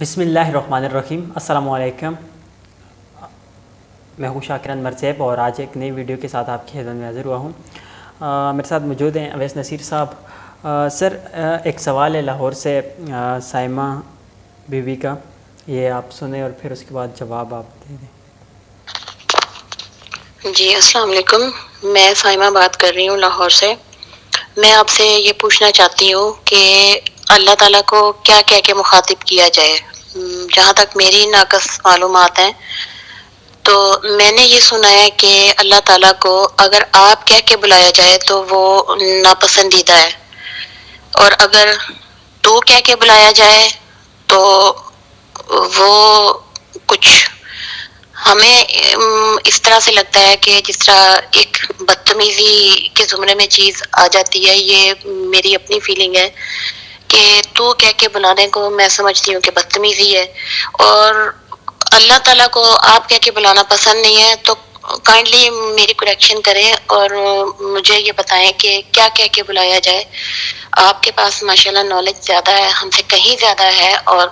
بسم اللہ الرحمن الرحیم. السلام علیکم. میں ہوں شاکر انور زیب اور آج ایک نئی ویڈیو کے ساتھ آپ کی خدمت میں حاضر ہوا ہوں. میرے ساتھ موجود ہیں اویس نصیر صاحب. سر ایک سوال ہے لاہور سے سائمہ بی بی کا, یہ آپ سنیں اور پھر اس کے بعد جواب آپ دے دیں. جی السلام علیکم. میں سائمہ بات کر رہی ہوں لاہور سے. میں آپ سے یہ پوچھنا چاہتی ہوں کہ اللہ تعالیٰ کو کیا کہہ کے مخاطب کیا جائے. جہاں تک میری ناقص معلومات ہیں تو میں نے یہ سنا ہے کہ اللہ تعالیٰ کو اگر آپ کہہ کے بلایا جائے تو وہ ناپسندیدہ ہے, اور اگر تو کہہ کے بلایا جائے تو وہ کچھ ہمیں اس طرح سے لگتا ہے کہ جس طرح ایک بدتمیزی کے زمرے میں چیز آ جاتی ہے. یہ میری اپنی فیلنگ ہے کہ تو کہہ کے بلانے کو میں سمجھتی ہوں کہ بدتمیزی ہے, اور اللہ تعالیٰ کو آپ کہہ کے بلانا پسند نہیں ہے. تو کائنڈلی میری کریکشن کریں اور مجھے یہ بتائیں کہ کیا کہہ کے بلایا جائے. آپ کے پاس ماشاءاللہ نالج زیادہ ہے, ہم سے کہیں زیادہ ہے, اور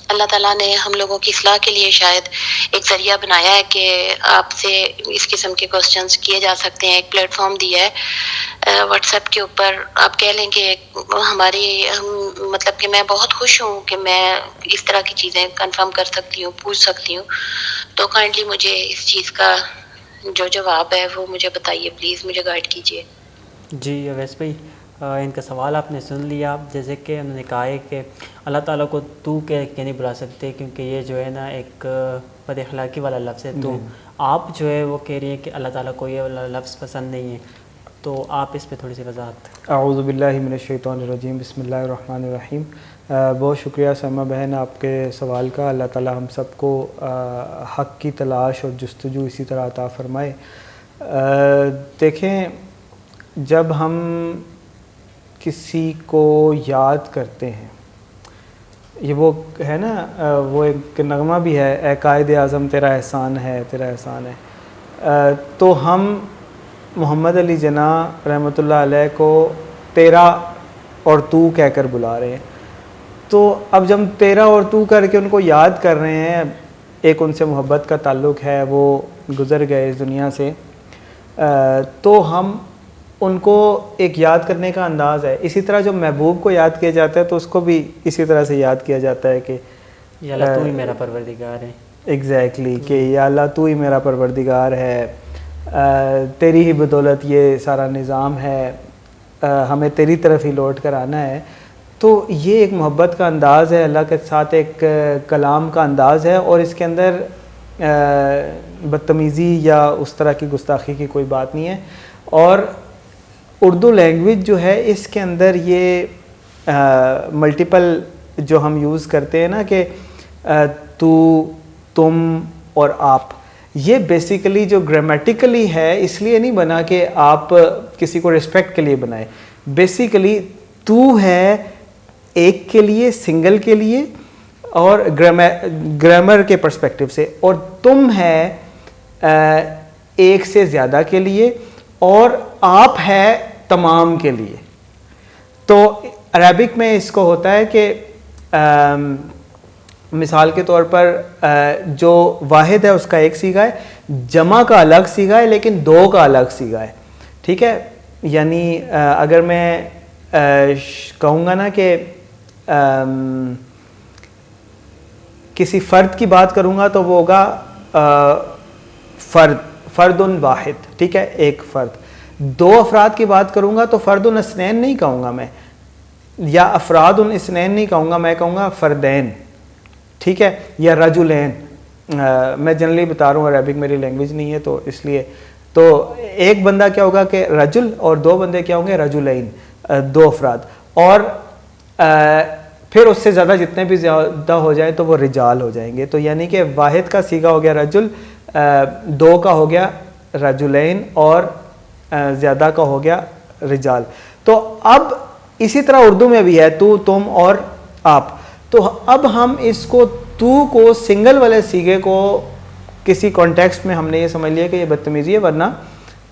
اللہ تعالیٰ نے ہم لوگوں کی اصلاح کے لیے شاید ایک ذریعہ بنایا ہے کہ آپ سے اس قسم کے کوسچنز کیے جا سکتے ہیں. ایک پلیٹ فارم دیا ہے واٹس ایپ کے اوپر. آپ کہہ لیں کہ ہماری مطلب کہ میں بہت خوش ہوں کہ میں اس طرح کی چیزیں کنفرم کر سکتی ہوں, پوچھ سکتی ہوں. تو کائنڈلی مجھے اس چیز کا جو جواب ہے وہ مجھے بتائیے پلیز, مجھے گائیڈ کیجیے. جی اویس بھائی, ان کا سوال آپ نے سن لیا. جیسے کہ انہوں نے کہا ہے کہ اللہ تعالیٰ کو تو کہہ کے نہیں بلا سکتے کیونکہ یہ جو ہے نا ایک بد اخلاقی والا لفظ ہے. تو آپ جو ہے وہ کہہ رہی ہیں کہ اللہ تعالیٰ کو یہ والا لفظ پسند نہیں ہے, تو آپ اس پہ تھوڑی سی وضاحت. اعوذ باللہ من الشیطان الرجیم. بسم اللہ الرحمن الرحیم. بہت شکریہ سائمہ بہن آپ کے سوال کا. اللہ تعالی ہم سب کو حق کی تلاش اور جستجو اسی طرح عطا فرمائے. دیکھیں, جب ہم کسی کو یاد کرتے ہیں, یہ وہ ہے نا, وہ ایک نغمہ بھی ہے, اے قائد اعظم تیرا احسان ہے تیرا احسان ہے. تو ہم محمد علی جناح رحمۃ اللہ علیہ کو تیرا اور تو کہہ کر بلا رہے ہیں. تو اب جب تیرا اور تو کر کے ان کو یاد کر رہے ہیں, ایک ان سے محبت کا تعلق ہے, وہ گزر گئے اس دنیا سے, تو ہم ان کو ایک یاد کرنے کا انداز ہے. اسی طرح جو محبوب کو یاد کیا جاتا ہے تو اس کو بھی اسی طرح سے یاد کیا جاتا ہے کہ یا اللہ تو ہی میرا پروردگار ہے. ایگزیکٹلی, کہ یا اللہ تو ہی میرا پروردگار ہے, تیری ہی بدولت یہ سارا نظام ہے, ہمیں تیری طرف ہی لوٹ کر آنا ہے. تو یہ ایک محبت کا انداز ہے, اللہ کے ساتھ ایک کلام کا انداز ہے, اور اس کے اندر بدتمیزی یا اس طرح کی گستاخی کی کوئی بات نہیں ہے. اور اردو لینگویج جو ہے اس کے اندر یہ ملٹیپل جو ہم یوز کرتے ہیں نا کہ تو, تم اور آپ, یہ بیسیکلی جو گرامیٹیکلی ہے اس لیے نہیں بنا کہ آپ کسی کو رسپیکٹ کے لیے بنائیں. بیسیکلی تو ہے ایک کے لیے, سنگل کے لیے, اور گرامر کے پرسپیکٹیو سے, اور تم ہے ایک سے زیادہ کے لیے, اور آپ ہے تمام کے لیے. تو عربک میں اس کو ہوتا ہے کہ مثال کے طور پر جو واحد ہے اس کا ایک صیغہ ہے, جمع کا الگ صیغہ ہے, لیکن دو کا الگ صیغہ ہے. ٹھیک ہے, یعنی اگر میں کہوں گا نا کہ کسی فرد کی بات کروں گا تو وہ ہوگا فرد واحد. ٹھیک ہے, ایک فرد. دو افراد کی بات کروں گا تو فرد اثنین نہیں کہوں گا میں, یا افراد اثنین نہیں کہوں گا, میں کہوں گا فردین. ٹھیک ہے, یا رجلین. میں جنرلی بتا رہا ہوں, عربک میری لینگویج نہیں ہے تو اس لیے. تو ایک بندہ کیا ہوگا کہ رجل, اور دو بندے کیا ہوں گے رجلین, دو افراد. اور پھر اس سے زیادہ جتنے بھی زیادہ ہو جائیں تو وہ رجال ہو جائیں گے. تو یعنی کہ واحد کا صیغہ ہو گیا رجل, دو کا ہو گیا رجلین, اور زیادہ کا ہو گیا رجال. تو اب اسی طرح اردو میں بھی ہے تو, تم اور آپ. تو اب ہم اس کو سنگل والے صیغے کو کسی کانٹیکسٹ میں ہم نے یہ سمجھ لیا کہ یہ بدتمیزی ہے, ورنہ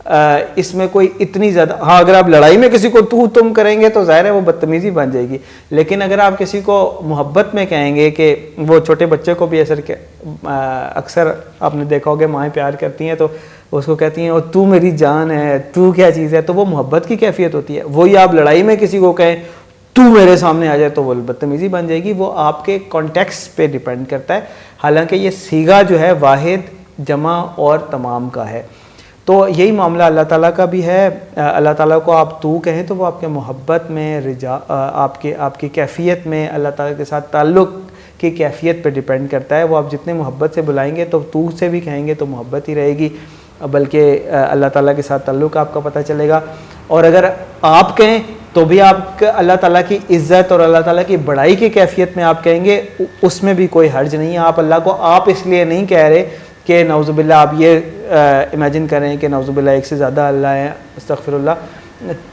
اس میں کوئی اتنی زیادہ، ہاں اگر آپ لڑائی میں کسی کو تو تم کریں گے تو ظاہر ہے وہ بدتمیزی بن جائے گی، لیکن اگر آپ کسی کو محبت میں کہیں گے کہ وہ چھوٹے بچے کو بھی اکثر آپ نے دیکھا ہوگا مائیں پیار کرتی ہیں تو اس کو کہتی ہیں اور تو میری جان ہے، تو کیا چیز ہے، تو وہ محبت کی کیفیت ہوتی ہے. وہی آپ لڑائی میں کسی کو کہیں تو میرے سامنے آ جائے تو وہ بدتمیزی بن جائے گی. وہ آپ کے کانٹیکسٹ پہ ڈیپینڈ کرتا ہے، حالانکہ یہ صیغہ جو ہے واحد، جمع اور تمام کا ہے. تو یہی معاملہ اللہ تعالیٰ کا بھی ہے. اللہ تعالیٰ کو آپ تو کہیں تو وہ آپ کے محبت میں، آپ کی کیفیت میں، اللہ تعالیٰ کے ساتھ تعلق کی کیفیت پہ ڈیپینڈ کرتا ہے. وہ آپ جتنے محبت سے بلائیں گے تو سے بھی کہیں گے تو محبت ہی رہے گی، بلکہ اللہ تعالیٰ کے ساتھ تعلق آپ کا پتہ چلے گا. اور اگر آپ کہیں تو بھی آپ اللہ تعالیٰ کی عزت اور اللہ تعالیٰ کی بڑائی کی کیفیت میں آپ کہیں گے، اس میں بھی کوئی حرج نہیں ہے. آپ اللہ کو آپ اس لیے نہیں کہہ رہے کہ نعوذ باللہ آپ یہ امیجن کریں کہ نعوذ باللہ ایک سے زیادہ اللہ ہے، استغفر اللہ.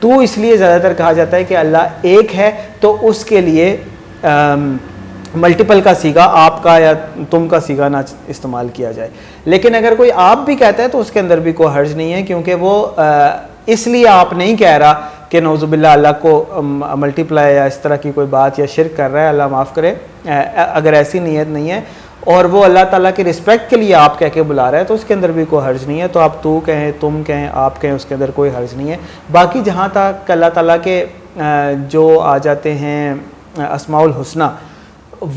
تو اس لیے زیادہ تر کہا جاتا ہے کہ اللہ ایک ہے تو اس کے لیے ملٹیپل کا صیغہ، آپ کا یا تم کا صیغہ نہ استعمال کیا جائے. لیکن اگر کوئی آپ بھی کہتا ہے تو اس کے اندر بھی کوئی حرج نہیں ہے، کیونکہ وہ اس لیے آپ نہیں کہہ رہا کہ نعوذ باللہ اللہ کو ملٹیپلائی یا اس طرح کی کوئی بات یا شرک کر رہا ہے، اللہ معاف کرے. اگر ایسی نیت نہیں ہے اور وہ اللہ تعالیٰ کی رسپیکٹ کے لیے آپ کہہ کے بلا رہا ہے تو اس کے اندر بھی کوئی حرج نہیں ہے. تو آپ تو کہیں، تم کہیں، آپ کہیں، اس کے اندر کوئی حرج نہیں ہے. باقی جہاں تک اللہ تعالیٰ کے جو آ جاتے ہیں اسماء الحسنہ،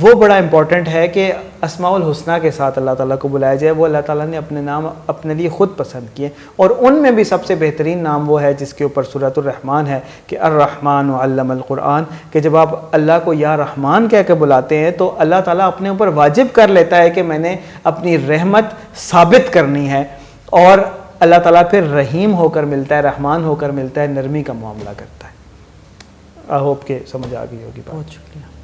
وہ بڑا امپورٹنٹ ہے کہ اسماء الحسنہ کے ساتھ اللہ تعالیٰ کو بلایا جائے. وہ اللہ تعالیٰ نے اپنے نام اپنے لیے خود پسند کیے، اور ان میں بھی سب سے بہترین نام وہ ہے جس کے اوپر سورۃ الرحمن ہے کہ الرحمن علم القرآن، کہ جب آپ اللہ کو یا رحمان کہہ کے بلاتے ہیں تو اللہ تعالیٰ اپنے اوپر واجب کر لیتا ہے کہ میں نے اپنی رحمت ثابت کرنی ہے. اور اللہ تعالیٰ پھر رحیم ہو کر ملتا ہے، رحمان ہو کر ملتا ہے، نرمی کا معاملہ کرتا ہے. آئی ہوپ کہ سمجھ آ گئی ہوگی بات. بہت شکریہ.